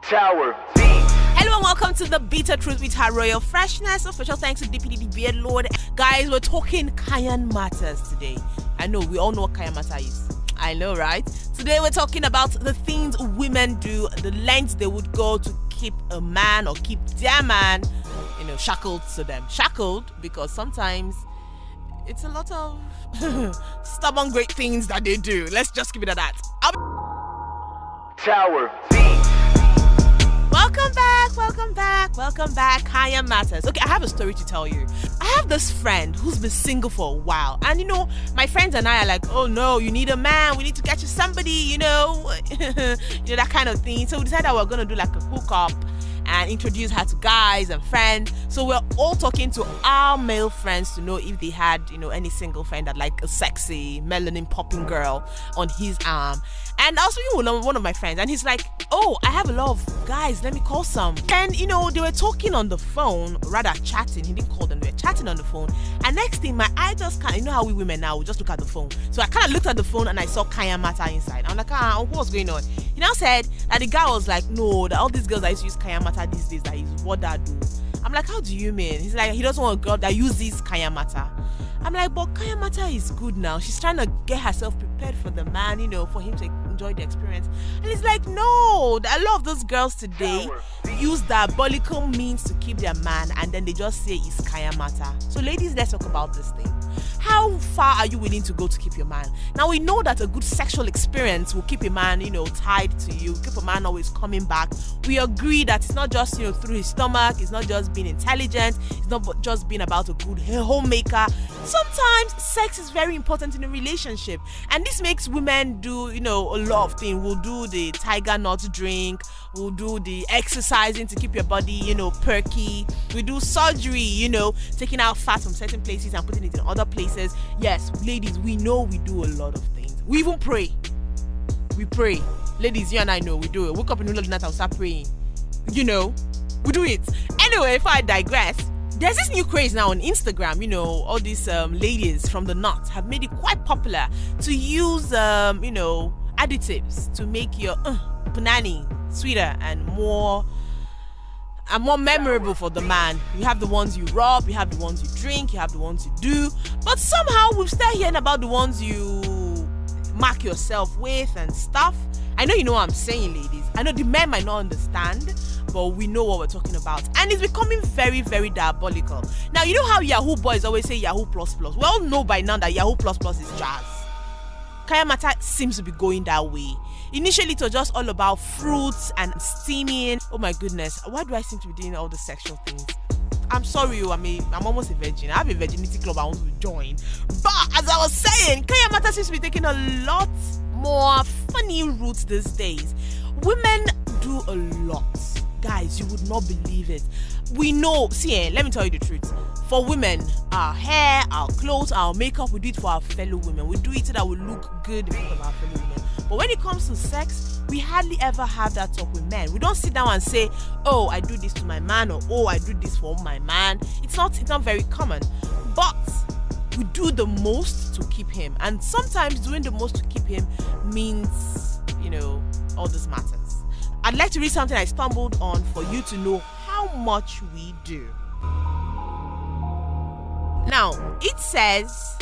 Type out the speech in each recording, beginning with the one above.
Tower B. Hello and welcome to the Bitter Truth with her Royal Freshness. A special thanks to DPD the Beard Lord. Guys, we're talking Kayan matters today. I know, we all know what Kayan matter is. I know, right? Today we're talking about the things women do, the lengths they would go to keep a man or keep their man, shackled to them. Shackled because sometimes it's a lot of stubborn great things that they do. Let's just keep it at that. Tower B. Welcome back. Kayan matters. Okay, I have a story to tell you. I have this friend who's been single for a while, and my friends and I are like, oh no, you need a man, we need to get you somebody, that kind of thing. So we decided that we're gonna do like a hookup and introduce her to guys and friends. So we're all talking to our male friends to know if they had, any single friend that like a sexy melanin popping girl on his arm. And I was speaking with one of my friends, and he's like, oh, I have a lot of guys, let me call some. And they were talking on the phone, rather chatting. He didn't call them, they were chatting on the phone. And next thing, my eye just kind of, how we women now, we just look at the phone. So I kind of looked at the phone and I saw Kayan matter inside. I'm like, what's going on? He now said that the guy was like, no, that all these girls that used to use Kayan matter these days, that is what that do. I'm like, how do you mean? He's like, he doesn't want a girl that uses Kayan matter. I'm like, but Kayan matter is good now. She's trying to get herself prepared for the man, for him to enjoy the experience. And he's like, no, a lot of those girls today use diabolical means to keep their man, and then they just say it's Kayan matter. So ladies, let's talk about this thing. How far are you willing to go to keep your man? Now we know that a good sexual experience will keep a man, tied to you, keep a man always coming back. We agree that it's not just, through his stomach, it's not just being intelligent, it's not just being about a good homemaker. Sometimes sex is very important in a relationship, and this makes women do, a lot of things. We'll do the tiger nut drink, we'll do the exercising to keep your body, perky. We do surgery, taking out fat from certain places and putting it in other places. Yes, ladies, we know we do a lot of things. We even pray. We pray. Ladies, you and I know we do it. Wake up in the middle of the night and start praying. We do it. Anyway, if I digress, there's this new craze now on Instagram. All these ladies from the north have made it quite popular to use, additives to make your punani sweeter and more memorable for the man. You have the ones you rub, you have the ones you drink, you have the ones you do. But somehow we've started hearing about the ones you mark yourself with and stuff. I know you know what I'm saying, ladies. I know the men might not understand, but we know what we're talking about. And it's becoming very, very diabolical. Now, you know how Yahoo boys always say Yahoo++? We all know by now that Yahoo++ is jazz. Kayan matter seems to be going that way. Initially, it was just all about fruits and steaming. Oh my goodness, why do I seem to be doing all the sexual things? I'm sorry, I'm almost a virgin. I have a virginity club I want to join. But as I was saying, Kayan matter seems to be taking a lot more funny routes these days. Women do a lot. Guys, you would not believe it. We know, let me tell you the truth. For women, our hair, our clothes, our makeup, we do it for our fellow women. We do it so that we look good in front of our fellow women. But when it comes to sex, we hardly ever have that talk with men. We don't sit down and say, oh, I do this to my man, or oh, I do this for my man. It's not very common. But we do the most to keep him. And sometimes doing the most to keep him means, all this matters. I'd like to read something I stumbled on for you to know how much we do. Now, it says,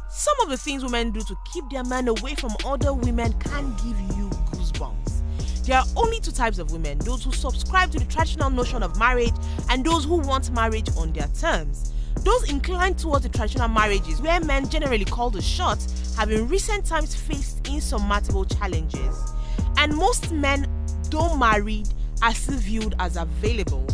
some of the things women do to keep their man away from other women can give you goosebumps. There are only two types of women: those who subscribe to the traditional notion of marriage and those who want marriage on their terms. Those inclined towards the traditional marriages, where men generally call the shots, have in recent times faced insurmountable challenges. And most men, though married, are still viewed as available.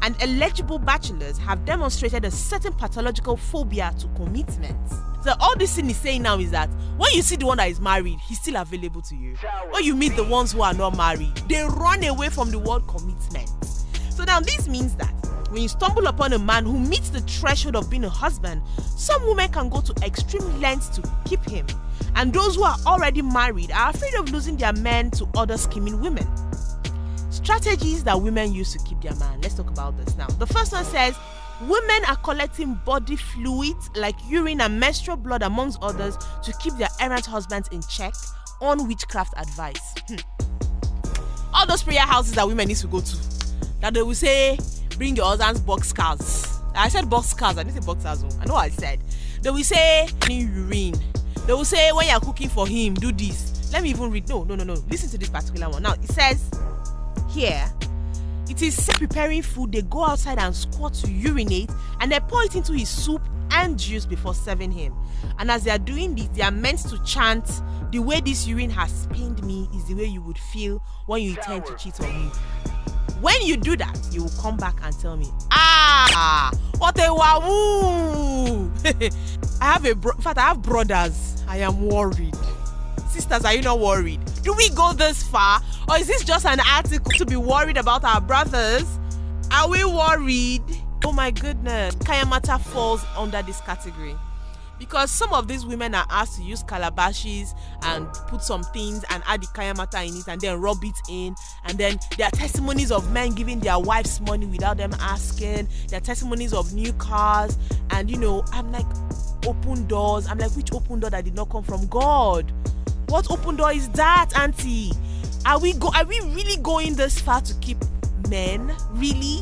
And eligible bachelors have demonstrated a certain pathological phobia to commitment. So all this thing is saying now is that when you see the one that is married, he's still available to you. When you meet the ones who are not married, they run away from the word commitment. So now this means that when you stumble upon a man who meets the threshold of being a husband, some women can go to extreme lengths to keep him. And those who are already married are afraid of losing their men to other scheming women. Strategies that women use to keep their man. Let's talk about this now. The first one says, women are collecting body fluids like urine and menstrual blood, amongst others, to keep their errant husbands in check, on witchcraft advice. All those prayer houses that women need to go to, that they will say, bring your husband's box cars. I said box cars, I didn't say box cars. I know what I said. They will say, urine. They will say, when you're cooking for him, do this. Let me even read. No. Listen to this particular one. Now, it says here, it is preparing food. They go outside and squat to urinate, and they pour it into his soup and juice before serving him. And as they are doing this, they are meant to chant, the way this urine has pained me is the way you would feel when you intend to cheat on me. When you do that, you will come back and tell me, what a wahoo. I have brothers. I am worried. Sisters, are you not worried? Do we go this far? Or is this just an article to be worried about our brothers? Are we worried? Oh my goodness. Kayan matter falls under this category. Because some of these women are asked to use calabashes and put some things and add the Kayan matter in it and then rub it in. And then there are testimonies of men giving their wives money without them asking. There are testimonies of new cars. And I'm like, open doors. I'm like, which open door that did not come from God? What open door is that, auntie? Are we really going this far to keep men? Really?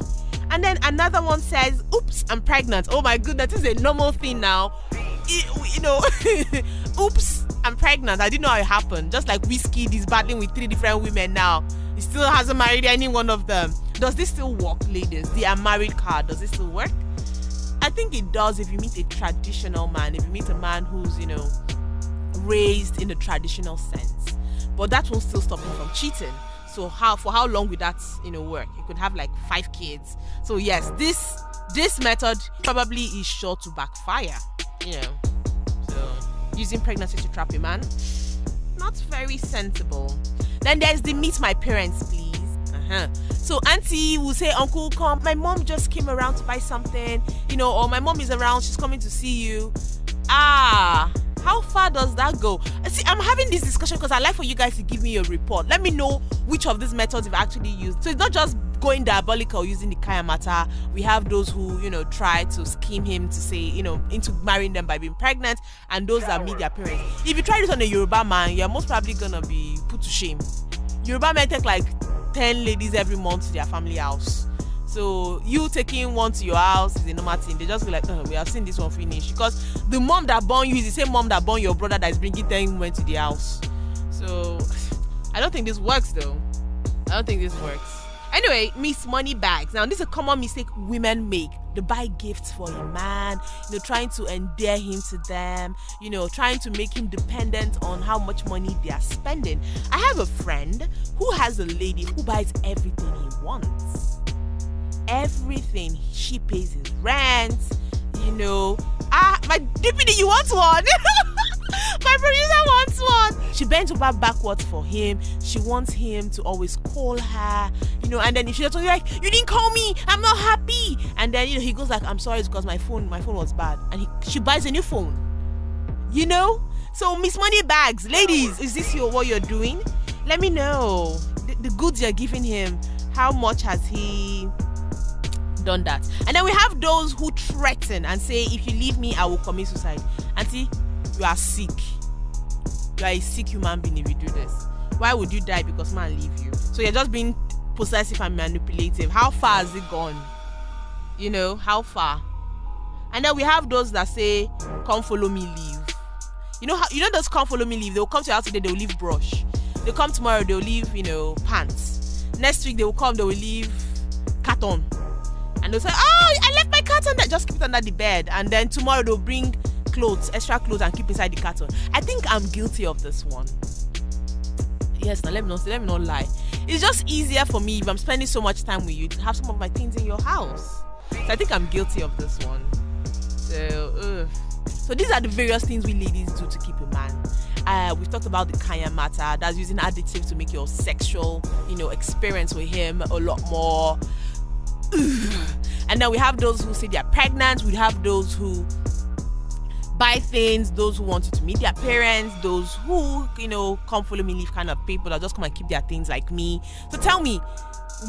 And then another one says, oops, I'm pregnant. Oh my goodness, this is a normal thing now. Oops, I'm pregnant. I didn't know how it happened. Just like Whiskey is battling with 3 different women now. He still hasn't married any one of them. Does this still work, ladies? The unmarried card, does it still work? I think it does if you meet a traditional man. If you meet a man who's, raised in the traditional sense. But that won't still stop him from cheating. So for how long would that work? You could have like 5 kids. So yes, this method probably is sure to backfire. So using pregnancy to trap a man, not very sensible. Then there's the meet my parents please. So auntie will say, uncle, come, my mom just came around to buy something, or my mom is around, she's coming to see you. How far does that go? See, I'm having this discussion because I'd like for you guys to give me a report. Let me know which of these methods you've actually used. So it's not just going diabolical using the Kayan matter. We have those who, try to scheme him to say, into marrying them by being pregnant, and those that meet their parents. If you try this on a Yoruba man, you're most probably gonna be put to shame. Yoruba men take like 10 ladies every month to their family house. So you taking one to your house is a normal thing. They just be like, we have seen this one finish. Because the mom that born you is the same mom that born your brother that is bringing 10 women to the house. So I don't think this works though. I don't think this works. Anyway, Miss Money Bags. Now this is a common mistake women make. They buy gifts for a man, trying to endear him to them, trying to make him dependent on how much money they are spending. I have a friend who has a lady who buys everything he wants. Everything. She pays his rent, my DPD, you want one? My producer wants one. She bends over backwards for him. She wants him to always call her, and then if she doesn't, like, you didn't call me, I'm not happy. And then he goes like, I'm sorry, it's because my phone was bad. And she buys a new phone. So Miss Money Bags, ladies, is this what you're doing? Let me know the goods you're giving him. How much has he done that? And then we have those who threaten and say, if you leave me, I will commit suicide. Auntie, you are sick. You are a sick human being if you do this. Why would you die because man leave you? So you're just being possessive and manipulative. How far has it gone? How far? And then we have those that say, come follow me, leave. Those come follow me, leave. They'll come to your house today, they'll leave brush. They'll come tomorrow, they'll leave, pants. Next week they will come, they will leave carton. And they'll say, oh, I left my carton there. Just keep it under the bed. And then tomorrow they'll bring clothes, extra clothes, and keep inside the carton. I think I'm guilty of this one. Yes, now let me not lie. It's just easier for me if I'm spending so much time with you to have some of my things in your house. So I think I'm guilty of this one. So these are the various things we ladies do to keep a man. We've talked about the Kayan matter. That's using additives to make your sexual, experience with him a lot more. And then we have those who say they're pregnant. We have those who buy things, those who want you to meet their parents, those who, come follow me, leave kind of people that just come and keep their things like me. So tell me,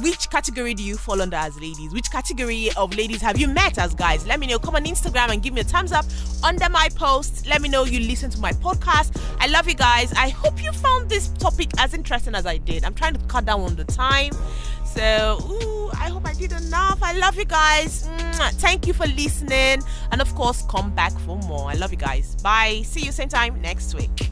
which category do you fall under as ladies? Which category of ladies have you met as guys? Let me know. Come on Instagram and give me a thumbs up under my post. Let me know you listen to my podcast. I love you guys. I hope you found this topic as interesting as I did. I'm trying to cut down on the time. So, I hope I did enough. I love you guys. Thank you for listening. And of course, come back for more. I love you guys. Bye. See you same time next week.